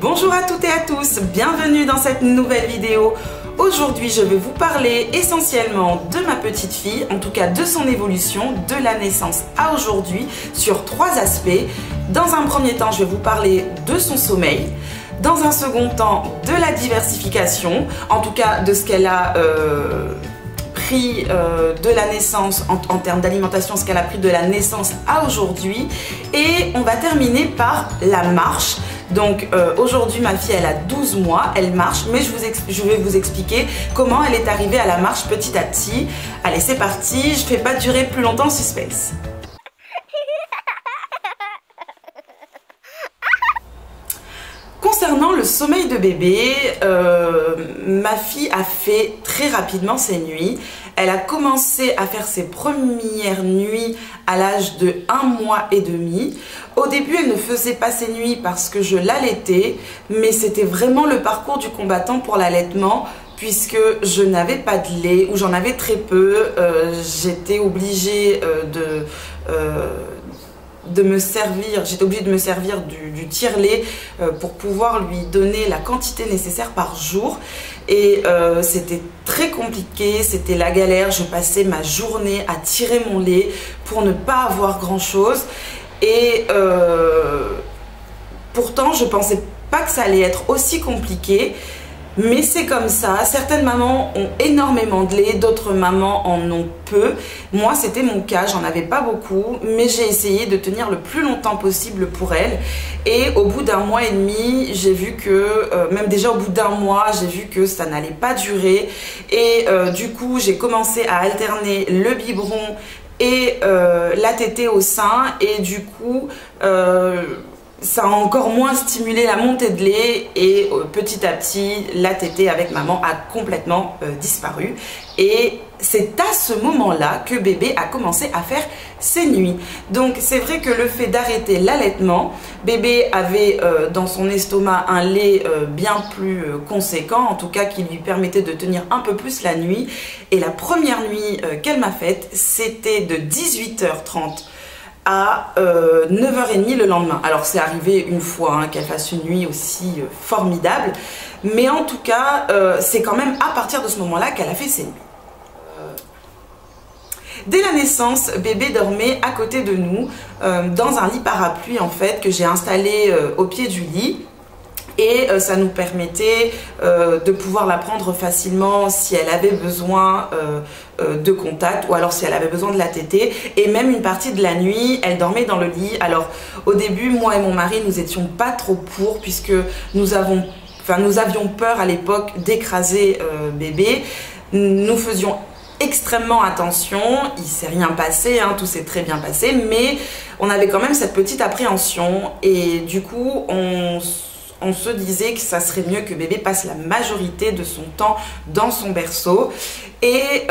Bonjour à toutes et à tous, bienvenue dans cette nouvelle vidéo. Aujourd'hui, je vais vous parler essentiellement de ma petite fille, en tout cas de son évolution de la naissance à aujourd'hui sur trois aspects. Dans un premier temps, je vais vous parler de son sommeil. Dans un second temps, de la diversification, en tout cas de ce qu'elle a pris de la naissance en termes d'alimentation, ce qu'elle a pris de la naissance à aujourd'hui. Et on va terminer par la marche. Donc aujourd'hui ma fille elle a 12 mois, elle marche, mais je vais vous expliquer comment elle est arrivée à la marche petit à petit. Allez c'est parti, je ne fais pas durer plus longtemps le suspense. Concernant le sommeil de bébé, ma fille a fait très rapidement ses nuits. Elle a commencé à faire ses premières nuits à l'âge de 1 mois et demi. Au début, elle ne faisait pas ses nuits parce que je l'allaitais, mais c'était vraiment le parcours du combattant pour l'allaitement puisque je n'avais pas de lait ou j'en avais très peu. J'étais obligée de me servir du tire-lait pour pouvoir lui donner la quantité nécessaire par jour. Et c'était très compliqué, c'était la galère. Je passais ma journée à tirer mon lait pour ne pas avoir grand chose. Et pourtant je pensais pas que ça allait être aussi compliqué. Mais c'est comme ça, certaines mamans ont énormément de lait, d'autres mamans en ont peu. Moi c'était mon cas, j'en avais pas beaucoup, mais j'ai essayé de tenir le plus longtemps possible pour elle. Et au bout d'1 mois et demi, j'ai vu que, même déjà au bout d'1 mois, j'ai vu que ça n'allait pas durer. Et du coup j'ai commencé à alterner le biberon et la tétée au sein. Et du coup ça a encore moins stimulé la montée de lait et petit à petit la tétée avec maman a complètement disparu. Et c'est à ce moment-là que bébé a commencé à faire ses nuits. Donc c'est vrai que le fait d'arrêter l'allaitement, bébé avait dans son estomac un lait bien plus conséquent, en tout cas qui lui permettait de tenir un peu plus la nuit. Et la première nuit qu'elle m'a faite, c'était de 18h30 à 9h30 le lendemain. Alors c'est arrivé une fois qu'elle fasse une nuit aussi formidable, mais en tout cas c'est quand même à partir de ce moment-là qu'elle a fait ses nuits. Dès la naissance, bébé dormait à côté de nous dans un lit parapluie en fait que j'ai installé au pied du lit. Et ça nous permettait de pouvoir la prendre facilement si elle avait besoin de contact ou alors si elle avait besoin de la tétée. Et même une partie de la nuit, elle dormait dans le lit. Alors au début, moi et mon mari, nous étions pas trop pour puisque nous avions peur à l'époque d'écraser bébé. Nous faisions extrêmement attention, il s'est rien passé, tout s'est très bien passé, mais on avait quand même cette petite appréhension et du coup on se disait que ça serait mieux que bébé passe la majorité de son temps dans son berceau. Et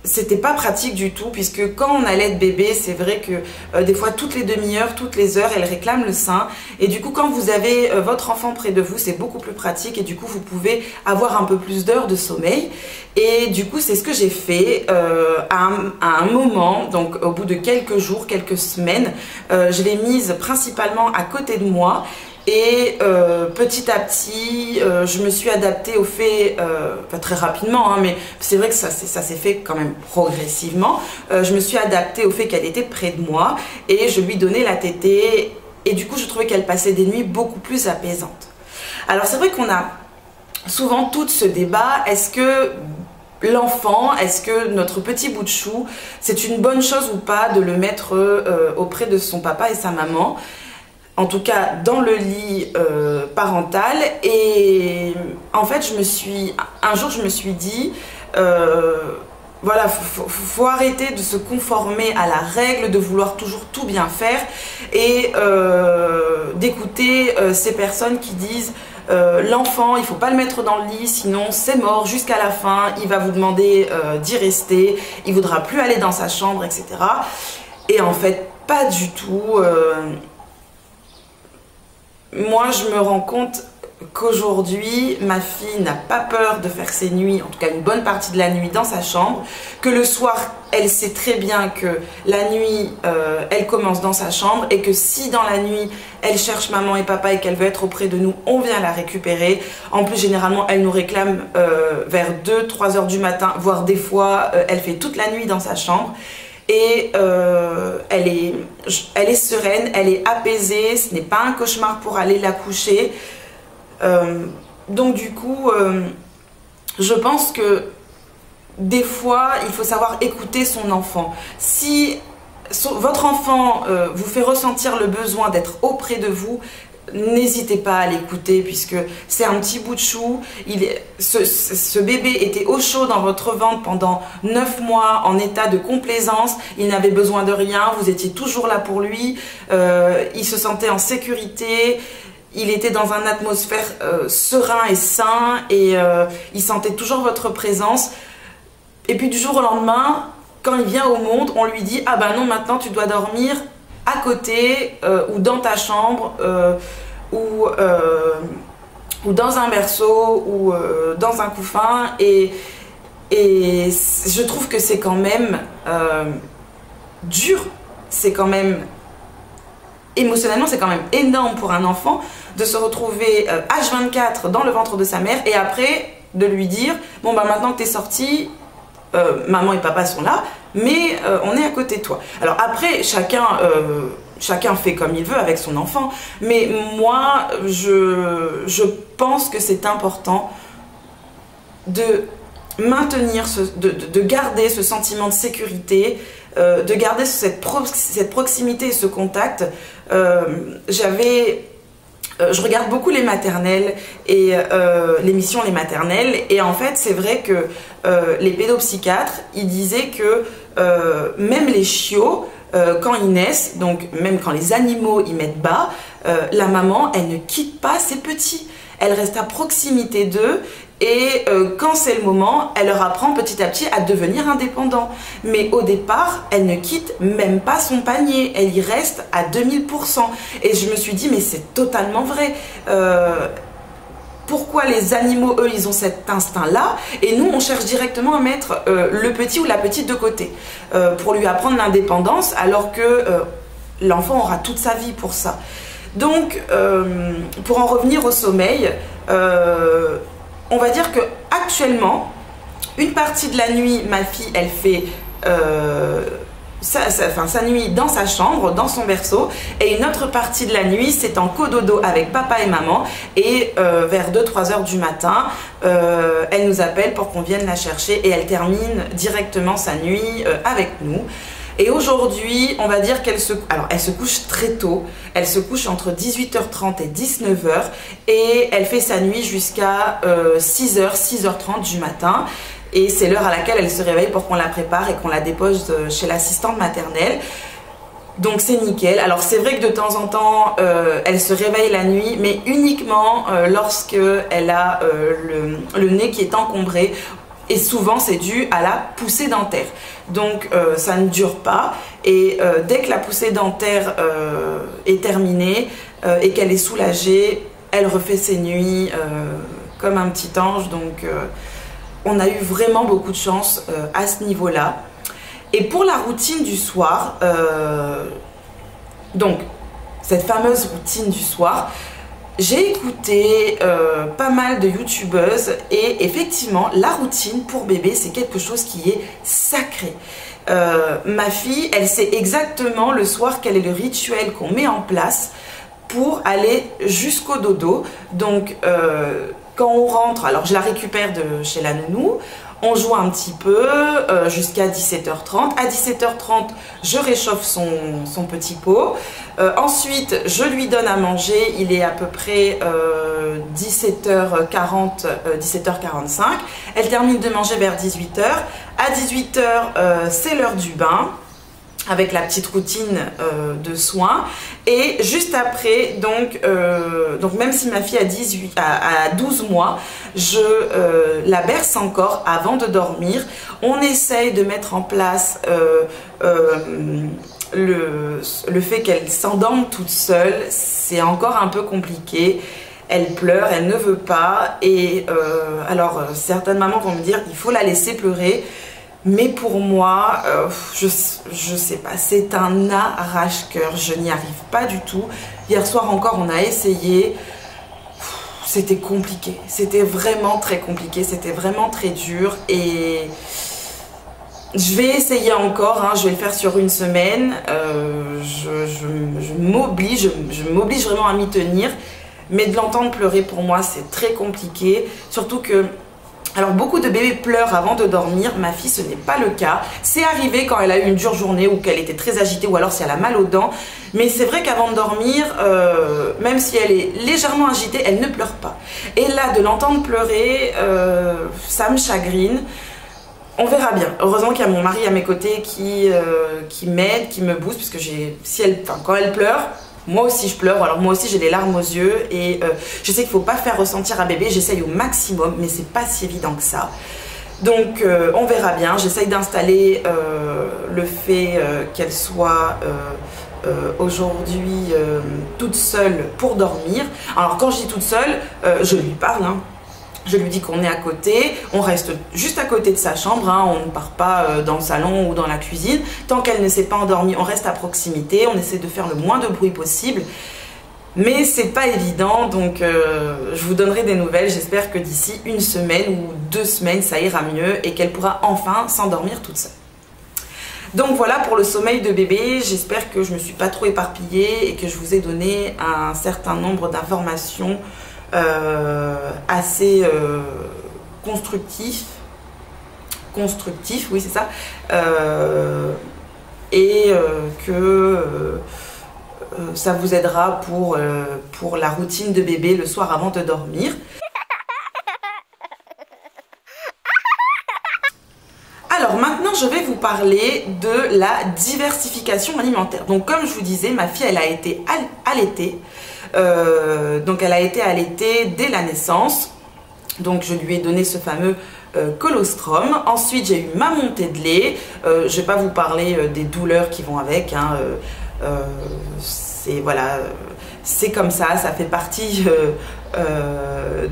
c'était pas pratique du tout puisque quand on allait de bébé, c'est vrai que des fois toutes les demi-heures, toutes les heures, elle réclame le sein. Et du coup quand vous avez votre enfant près de vous, c'est beaucoup plus pratique et du coup vous pouvez avoir un peu plus d'heures de sommeil. Et du coup c'est ce que j'ai fait à un moment, donc au bout de quelques jours, quelques semaines, je l'ai mise principalement à côté de moi. Et petit à petit, je me suis adaptée au fait, pas très rapidement, mais c'est vrai que ça s'est fait quand même progressivement. Je me suis adaptée au fait qu'elle était près de moi et je lui donnais la tétée. Et du coup, je trouvais qu'elle passait des nuits beaucoup plus apaisantes. Alors c'est vrai qu'on a souvent tout ce débat, est-ce que l'enfant, est-ce que notre petit bout de chou, c'est une bonne chose ou pas de le mettre auprès de son papa et sa maman ? En tout cas dans le lit parental. Et en fait un jour je me suis dit voilà, faut arrêter de se conformer à la règle, de vouloir toujours tout bien faire et d'écouter ces personnes qui disent l'enfant il faut pas le mettre dans le lit sinon c'est mort jusqu'à la fin, il va vous demander d'y rester, il voudra plus aller dans sa chambre, etc. Et en fait pas du tout. Moi je me rends compte qu'aujourd'hui ma fille n'a pas peur de faire ses nuits, en tout cas une bonne partie de la nuit dans sa chambre, que le soir elle sait très bien que la nuit elle commence dans sa chambre et que si dans la nuit elle cherche maman et papa et qu'elle veut être auprès de nous, on vient la récupérer. En plus généralement elle nous réclame vers 2-3 heures du matin, voire des fois elle fait toute la nuit dans sa chambre. Et elle est sereine, elle est apaisée, ce n'est pas un cauchemar pour aller la coucher. Donc du coup, je pense que des fois, il faut savoir écouter son enfant. Si votre enfant vous fait ressentir le besoin d'être auprès de vous, n'hésitez pas à l'écouter puisque c'est un petit bout de chou. Ce bébé était au chaud dans votre ventre pendant 9 mois en état de complaisance. Il n'avait besoin de rien, vous étiez toujours là pour lui. Il se sentait en sécurité. Il était dans une atmosphère serein et sain et il sentait toujours votre présence. Et puis du jour au lendemain, quand il vient au monde, on lui dit « Ah ben non, maintenant tu dois dormir à côté ou dans ta chambre ou dans un berceau ou dans un couffin ». Et je trouve que c'est quand même dur, c'est quand même émotionnellement, c'est quand même énorme pour un enfant de se retrouver H24 dans le ventre de sa mère et après de lui dire bon bah maintenant que t'es sorti, maman et papa sont là, mais on est à côté de toi. Alors après chacun fait comme il veut avec son enfant, mais moi je pense que c'est important de maintenir, de garder ce sentiment de sécurité, de garder cette proximité et ce contact. Je regarde beaucoup les maternelles et l'émission Les Maternelles et en fait c'est vrai que les pédopsychiatres ils disaient que même les chiots quand ils naissent, donc même quand les animaux y mettent bas, la maman elle ne quitte pas ses petits, elle reste à proximité d'eux. Et quand c'est le moment, elle leur apprend petit à petit à devenir indépendants. Mais au départ, elle ne quitte même pas son panier. Elle y reste à 2000%. Et je me suis dit, mais c'est totalement vrai. Pourquoi les animaux, eux, ils ont cet instinct-là et nous, on cherche directement à mettre le petit ou la petite de côté pour lui apprendre l'indépendance alors que l'enfant aura toute sa vie pour ça. Donc, pour en revenir au sommeil, on va dire que actuellement, une partie de la nuit, ma fille, elle fait sa nuit dans sa chambre, dans son berceau, et une autre partie de la nuit, c'est en cododo avec papa et maman, et vers 2-3 heures du matin, elle nous appelle pour qu'on vienne la chercher, et elle termine directement sa nuit avec nous. Et aujourd'hui, on va dire qu'elle se couche très tôt. Elle se couche entre 18h30 et 19h et elle fait sa nuit jusqu'à 6h, 6h30 du matin. Et c'est l'heure à laquelle elle se réveille pour qu'on la prépare et qu'on la dépose chez l'assistante maternelle. Donc c'est nickel. Alors c'est vrai que de temps en temps, elle se réveille la nuit, mais uniquement lorsque elle a le nez qui est encombré. Et souvent c'est dû à la poussée dentaire. Donc ça ne dure pas et dès que la poussée dentaire est terminée et qu'elle est soulagée, elle refait ses nuits comme un petit ange. Donc on a eu vraiment beaucoup de chance à ce niveau-là. Et pour la routine du soir, donc cette fameuse routine du soir, j'ai écouté pas mal de youtubeuses et effectivement la routine pour bébé c'est quelque chose qui est sacré. Ma fille elle sait exactement le soir quel est le rituel qu'on met en place pour aller jusqu'au dodo. Donc quand on rentre, alors je la récupère de chez la nounou, on joue un petit peu jusqu'à 17h30. À 17h30, je réchauffe son petit pot. Ensuite, je lui donne à manger. Il est à peu près 17h40, 17h45. Elle termine de manger vers 18h. À 18h, c'est l'heure du bain, avec la petite routine de soins. Et juste après, donc même si ma fille a 12 mois, je la berce encore avant de dormir. On essaye de mettre en place le fait qu'elle s'endorme toute seule. C'est encore un peu compliqué. elle pleure, elle ne veut pas. Et alors certaines mamans vont me dire il faut la laisser pleurer. Mais pour moi, je sais pas, c'est un arrache-cœur, je n'y arrive pas du tout. Hier soir encore, on a essayé, c'était compliqué, c'était vraiment très compliqué, c'était vraiment très dur. Et je vais essayer encore, hein, je vais le faire sur une semaine, je m'oblige vraiment à m'y tenir. Mais de l'entendre pleurer pour moi, c'est très compliqué, surtout que... Alors beaucoup de bébés pleurent avant de dormir, ma fille ce n'est pas le cas. C'est arrivé quand elle a eu une dure journée ou qu'elle était très agitée ou alors si elle a mal aux dents. Mais c'est vrai qu'avant de dormir, même si elle est légèrement agitée, elle ne pleure pas. Et là, de l'entendre pleurer, ça me chagrine. On verra bien. Heureusement qu'il y a mon mari à mes côtés qui m'aide, qui me booste, puisque quand elle pleure, moi aussi je pleure, alors moi aussi j'ai les larmes aux yeux et je sais qu'il ne faut pas faire ressentir à bébé, j'essaye au maximum mais c'est pas si évident que ça. Donc on verra bien, j'essaye d'installer le fait qu'elle soit aujourd'hui toute seule pour dormir. Alors quand je dis toute seule, je lui parle, hein. Je lui dis qu'on est à côté, on reste juste à côté de sa chambre, hein, on ne part pas dans le salon ou dans la cuisine. Tant qu'elle ne s'est pas endormie, on reste à proximité, on essaie de faire le moins de bruit possible. Mais c'est pas évident, donc je vous donnerai des nouvelles. J'espère que d'ici une semaine ou 2 semaines, ça ira mieux et qu'elle pourra enfin s'endormir toute seule. Donc voilà pour le sommeil de bébé, j'espère que je ne me suis pas trop éparpillée et que je vous ai donné un certain nombre d'informations assez constructif, oui c'est ça, et que ça vous aidera pour la routine de bébé le soir avant de dormir. Alors maintenant je vais vous parler de la diversification alimentaire. Donc comme je vous disais, ma fille elle a été allaitée. Donc elle a été allaitée dès la naissance, donc je lui ai donné ce fameux colostrum. Ensuite j'ai eu ma montée de lait, je ne vais pas vous parler des douleurs qui vont avec, hein. Voilà, c'est comme ça fait partie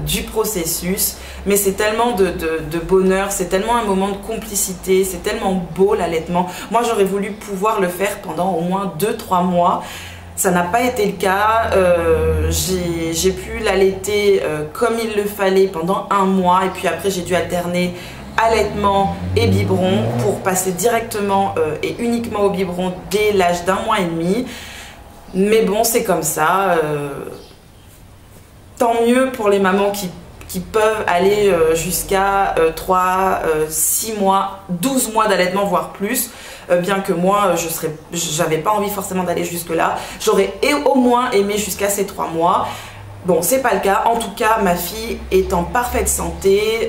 du processus, mais c'est tellement de bonheur, c'est tellement un moment de complicité, c'est tellement beau l'allaitement. Moi j'aurais voulu pouvoir le faire pendant au moins 2-3 mois. Ça n'a pas été le cas, j'ai pu l'allaiter comme il le fallait pendant 1 mois et puis après j'ai dû alterner allaitement et biberon pour passer directement et uniquement au biberon dès l'âge d'1 mois et demi. Mais bon, c'est comme ça, tant mieux pour les mamans qui peuvent aller jusqu'à 3, 6 mois, 12 mois d'allaitement voire plus. Bien que moi, j'avais pas envie forcément d'aller jusque là. J'aurais au moins aimé jusqu'à ces 3 mois. Bon, c'est pas le cas. En tout cas, ma fille est en parfaite santé.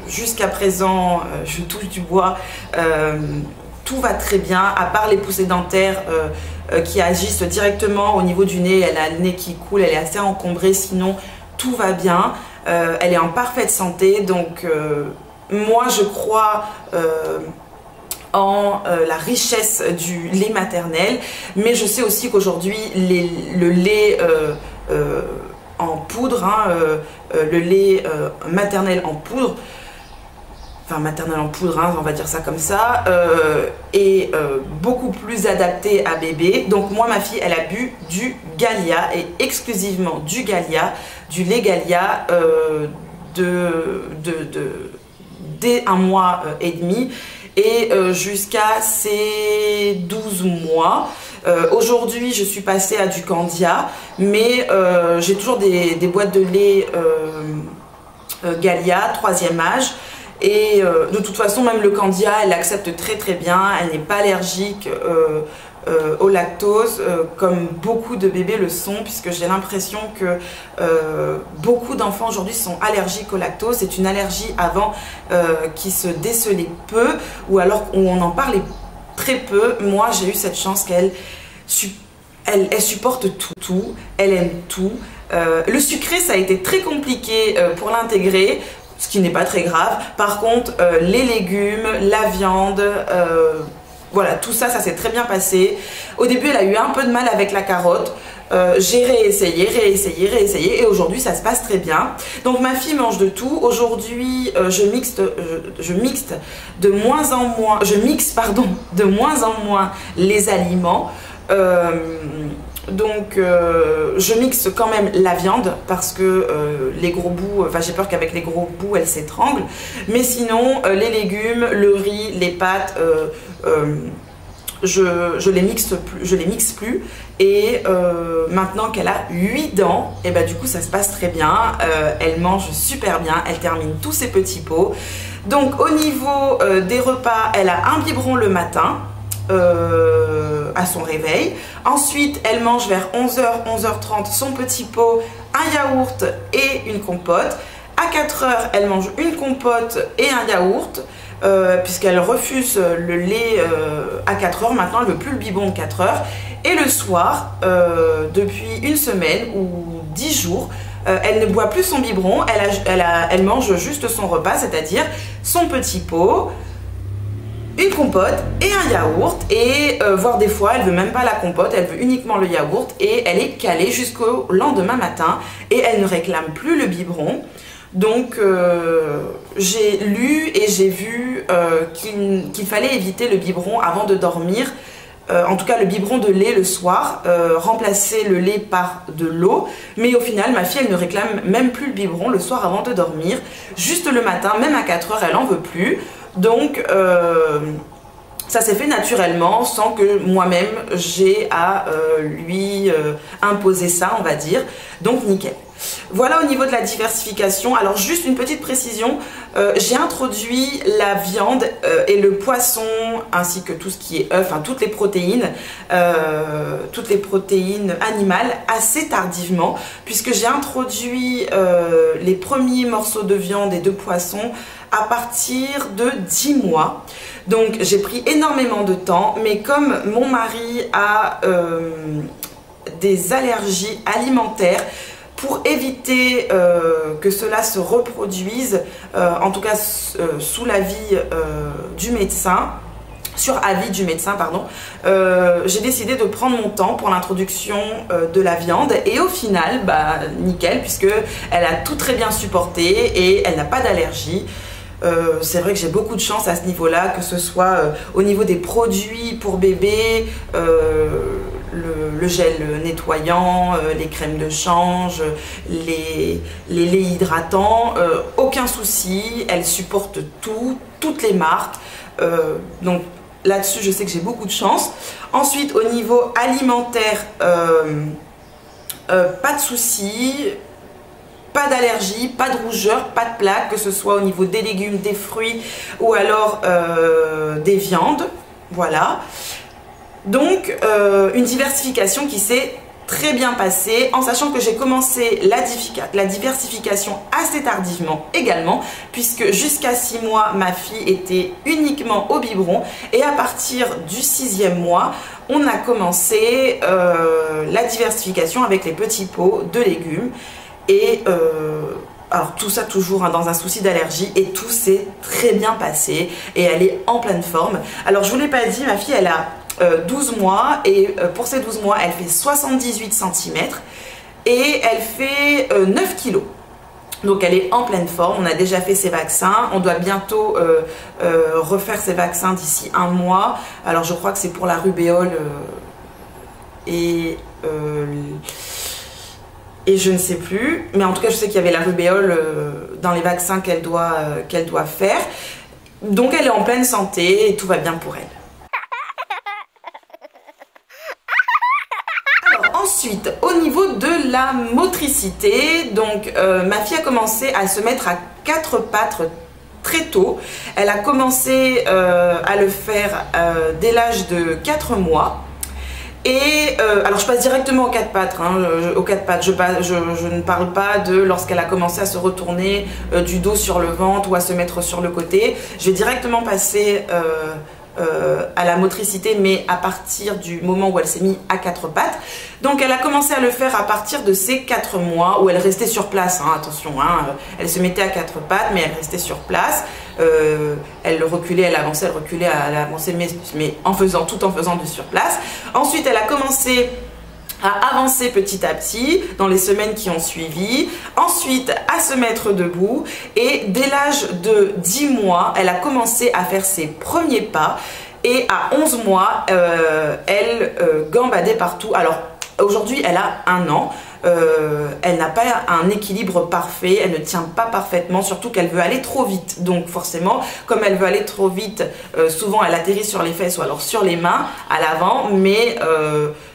Jusqu'à présent, je touche du bois. Tout va très bien, à part les poussées dentaires qui agissent directement au niveau du nez. Elle a le nez qui coule, elle est assez encombrée. Sinon, tout va bien. Elle est en parfaite santé. Donc, moi, je crois... en la richesse du lait maternel, mais je sais aussi qu'aujourd'hui le lait en poudre, hein, le lait maternel en poudre, enfin maternel en poudre, hein, on va dire ça comme ça, est beaucoup plus adapté à bébé. Donc moi ma fille elle a bu du Gallia et exclusivement du Gallia, du lait Gallia dès 1 mois et demi. Et jusqu'à ces 12 mois. Aujourd'hui, je suis passée à du Candia, mais j'ai toujours des boîtes de lait Gallia, 3e âge. Et de toute façon, même le Candia, elle l'accepte très très bien. Elle n'est pas allergique au lactose, comme beaucoup de bébés le sont, puisque j'ai l'impression que beaucoup d'enfants aujourd'hui sont allergiques au lactose. C'est une allergie avant qui se décelait peu, ou alors où on en parlait très peu. Moi j'ai eu cette chance qu'elle supporte tout, elle aime tout. Le sucré ça a été très compliqué pour l'intégrer, ce qui n'est pas très grave. Par contre les légumes, la viande, voilà, tout ça, ça s'est très bien passé. Au début, elle a eu un peu de mal avec la carotte. j'ai réessayé et aujourd'hui ça se passe très bien. Donc ma fille mange de tout. Aujourd'hui je mixe de moins en moins, de moins en moins les aliments. Donc je mixe quand même la viande parce que les gros bouts, enfin j'ai peur qu'avec les gros bouts elle s'étrangle, mais sinon les légumes, le riz, les pâtes, je les mixe plus et maintenant qu'elle a 8 dents, et bah du coup ça se passe très bien, elle mange super bien, elle termine tous ses petits pots. Donc au niveau des repas, elle a un biberon le matin à son réveil. Ensuite elle mange vers 11h, 11h30 son petit pot, un yaourt et une compote. À 4h elle mange une compote et un yaourt. Puisqu'elle refuse le lait à 4h, maintenant elle ne veut plus le biberon de 4h. Et le soir, depuis une semaine ou 10 jours, elle ne boit plus son biberon, elle mange juste son repas, c'est-à-dire son petit pot, une compote et un yaourt, et voire des fois elle veut même pas la compote, elle veut uniquement le yaourt, et elle est calée jusqu'au lendemain matin et elle ne réclame plus le biberon. Donc j'ai lu et j'ai vu qu'il fallait éviter le biberon avant de dormir, en tout cas le biberon de lait le soir, remplacer le lait par de l'eau, mais au final ma fille elle ne réclame même plus le biberon le soir avant de dormir, juste le matin, même à 4h elle en veut plus. Donc ça s'est fait naturellement sans que moi-même j'ai à lui imposer ça, on va dire, donc nickel. Voilà au niveau de la diversification. Alors juste une petite précision, j'ai introduit la viande et le poisson ainsi que tout ce qui est œufs, enfin toutes les protéines animales assez tardivement, puisque j'ai introduit les premiers morceaux de viande et de poisson à partir de 10 mois. Donc j'ai pris énormément de temps, mais comme mon mari a des allergies alimentaires, pour éviter que cela se reproduise, en tout cas sous l'avis du médecin, sur avis du médecin, pardon, j'ai décidé de prendre mon temps pour l'introduction de la viande, et au final, bah nickel, puisque elle a tout très bien supporté et elle n'a pas d'allergie. C'est vrai que j'ai beaucoup de chance à ce niveau-là, que ce soit au niveau des produits pour bébé, le gel nettoyant, les crèmes de change, les laits hydratants, aucun souci, elle supporte tout, toutes les marques, donc là-dessus je sais que j'ai beaucoup de chance. Ensuite au niveau alimentaire, pas de souci. Pas d'allergie, pas de rougeur, pas de plaques, que ce soit au niveau des légumes, des fruits ou alors des viandes. Voilà. Donc, une diversification qui s'est très bien passée, en sachant que j'ai commencé la diversification assez tardivement également, puisque jusqu'à 6 mois, ma fille était uniquement au biberon, et à partir du 6e mois, on a commencé la diversification avec les petits pots de légumes. Et alors tout ça toujours hein, dans un souci d'allergie, et tout s'est très bien passé et elle est en pleine forme. Alors je vous l'ai pas dit, ma fille elle a 12 mois et pour ces 12 mois elle fait 78 cm et elle fait 9 kg. Donc elle est en pleine forme, on a déjà fait ses vaccins, on doit bientôt refaire ses vaccins d'ici 1 mois. Alors je crois que c'est pour la rubéole et je ne sais plus, mais en tout cas je sais qu'il y avait la rubéole dans les vaccins qu'elle doit faire. Donc elle est en pleine santé et tout va bien pour elle. Alors ensuite, au niveau de la motricité, donc ma fille a commencé à se mettre à 4 pattes très tôt. Elle a commencé à le faire dès l'âge de 4 mois. Et alors je passe directement aux 4 pattes, hein, je ne parle pas de lorsqu'elle a commencé à se retourner du dos sur le ventre ou à se mettre sur le côté. Je vais directement passer à la motricité, mais à partir du moment où elle s'est mise à 4 pattes. Donc elle a commencé à le faire à partir de ses 4 mois, où elle restait sur place, hein, attention, hein, elle se mettait à 4 pattes, mais elle restait sur place. Elle reculait, elle avançait, elle reculait, elle avançait, mais tout en faisant du sur place. Ensuite elle a commencé à avancer petit à petit dans les semaines qui ont suivi, ensuite à se mettre debout, et dès l'âge de 10 mois, elle a commencé à faire ses premiers pas, et à 11 mois, elle gambadait partout. Alors aujourd'hui, elle a 1 an. Elle n'a pas un équilibre parfait, elle ne tient pas parfaitement, surtout qu'elle veut aller trop vite. Donc forcément, comme elle veut aller trop vite, souvent elle atterrit sur les fesses ou alors sur les mains à l'avant, mais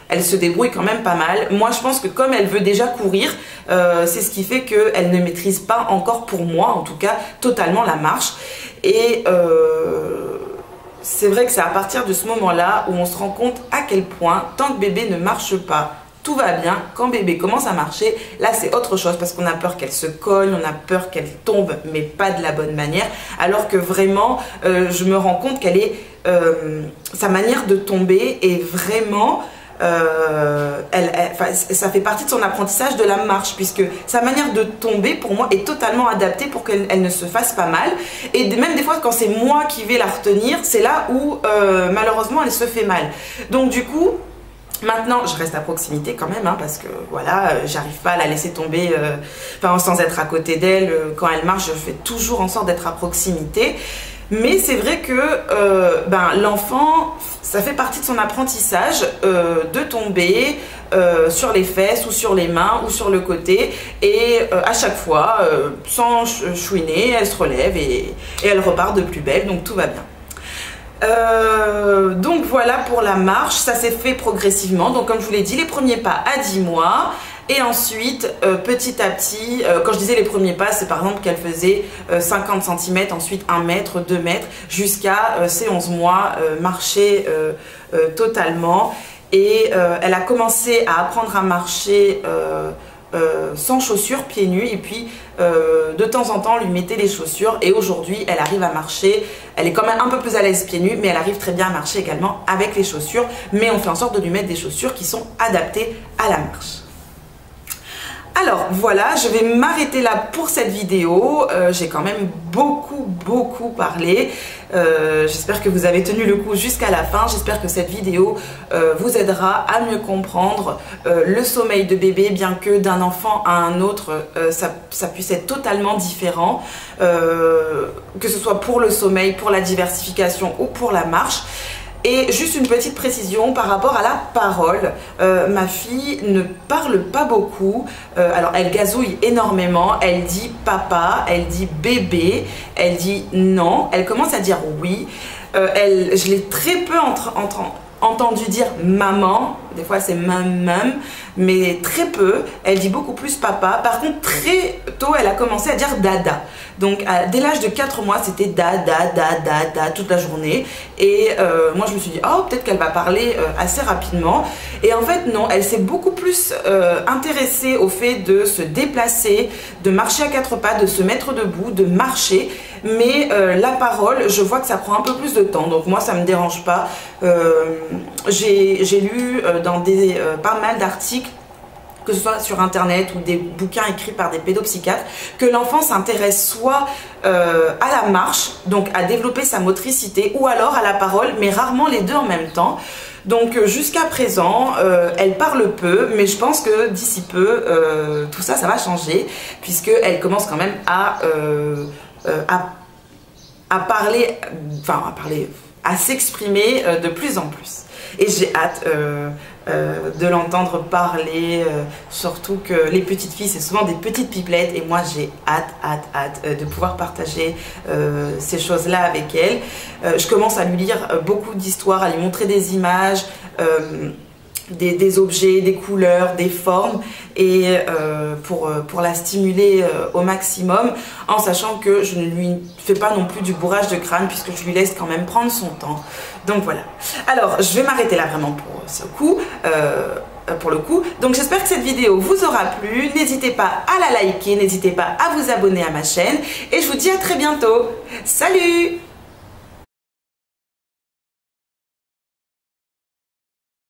elle se débrouille quand même pas mal. Moi je pense que comme elle veut déjà courir, c'est ce qui fait qu'elle ne maîtrise pas encore, pour moi en tout cas, totalement la marche. Et c'est vrai que c'est à partir de ce moment-là où on se rend compte à quel point, tant que bébé ne marche pas, tout va bien. Quand bébé commence à marcher, là c'est autre chose, parce qu'on a peur qu'elle se cogne, on a peur qu'elle tombe, mais pas de la bonne manière. Alors que vraiment, je me rends compte qu'elle est, sa manière de tomber est vraiment, ça fait partie de son apprentissage de la marche, puisque sa manière de tomber pour moi est totalement adaptée pour qu'elle ne se fasse pas mal. Et même des fois quand c'est moi qui vais la retenir, c'est là où malheureusement elle se fait mal. Donc du coup, maintenant, je reste à proximité quand même, hein, parce que voilà, j'arrive pas à la laisser tomber sans être à côté d'elle. Quand elle marche, je fais toujours en sorte d'être à proximité. Mais c'est vrai que l'enfant, ça fait partie de son apprentissage de tomber sur les fesses ou sur les mains ou sur le côté. Et à chaque fois, sans chouiner, elle se relève et elle repart de plus belle, donc tout va bien. Donc voilà pour la marche, ça s'est fait progressivement. Donc comme je vous l'ai dit, les premiers pas à 10 mois. Et ensuite, petit à petit, quand je disais les premiers pas, c'est par exemple qu'elle faisait 50 cm, ensuite 1 mètre, 2 mètres, jusqu'à ses 11 mois, marcher totalement. Et elle a commencé à apprendre à marcher sans chaussures, pieds nus, et puis de temps en temps on lui mettait les chaussures, et aujourd'hui elle arrive à marcher. Elle est quand même un peu plus à l'aise pieds nus, mais elle arrive très bien à marcher également avec les chaussures, mais on fait en sorte de lui mettre des chaussures qui sont adaptées à la marche. Alors voilà, je vais m'arrêter là pour cette vidéo. J'ai quand même beaucoup parlé. J'espère que vous avez tenu le coup jusqu'à la fin. J'espère que cette vidéo vous aidera à mieux comprendre le sommeil de bébé, bien que d'un enfant à un autre, ça puisse être totalement différent, que ce soit pour le sommeil, pour la diversification ou pour la marche. Et juste une petite précision par rapport à la parole, ma fille ne parle pas beaucoup, alors elle gazouille énormément, elle dit papa, elle dit bébé, elle dit non, elle commence à dire oui, je l'ai très peu entendu dire maman, des fois c'est maman, mais très peu. Elle dit beaucoup plus papa. Par contre, très tôt, elle a commencé à dire dada. Donc dès l'âge de 4 mois, c'était dada toute la journée. Et moi je me suis dit, oh, peut-être qu'elle va parler assez rapidement. Et en fait non, elle s'est beaucoup plus intéressée au fait de se déplacer, de marcher à 4 pas, de se mettre debout, de marcher. Mais la parole, je vois que ça prend un peu plus de temps, donc moi ça me dérange pas. J'ai lu dans pas mal d'articles, que ce soit sur internet ou des bouquins écrits par des pédopsychiatres, que l'enfant s'intéresse soit à la marche, donc à développer sa motricité, ou alors à la parole, mais rarement les deux en même temps. Donc jusqu'à présent, elle parle peu, mais je pense que d'ici peu, tout ça, ça va changer, puisqu'elle commence quand même à s'exprimer de plus en plus. Et j'ai hâte de l'entendre parler, surtout que les petites filles, c'est souvent des petites pipelettes, et moi j'ai hâte de pouvoir partager ces choses-là avec elle. Je commence à lui lire beaucoup d'histoires, à lui montrer des images, des objets, des couleurs, des formes, et pour la stimuler au maximum, en sachant que je ne lui fais pas non plus du bourrage de crâne, puisque je lui laisse quand même prendre son temps. Donc voilà. Alors je vais m'arrêter là vraiment pour ce coup. Pour le coup. Donc j'espère que cette vidéo vous aura plu. N'hésitez pas à la liker, n'hésitez pas à vous abonner à ma chaîne, et je vous dis à très bientôt. Salut!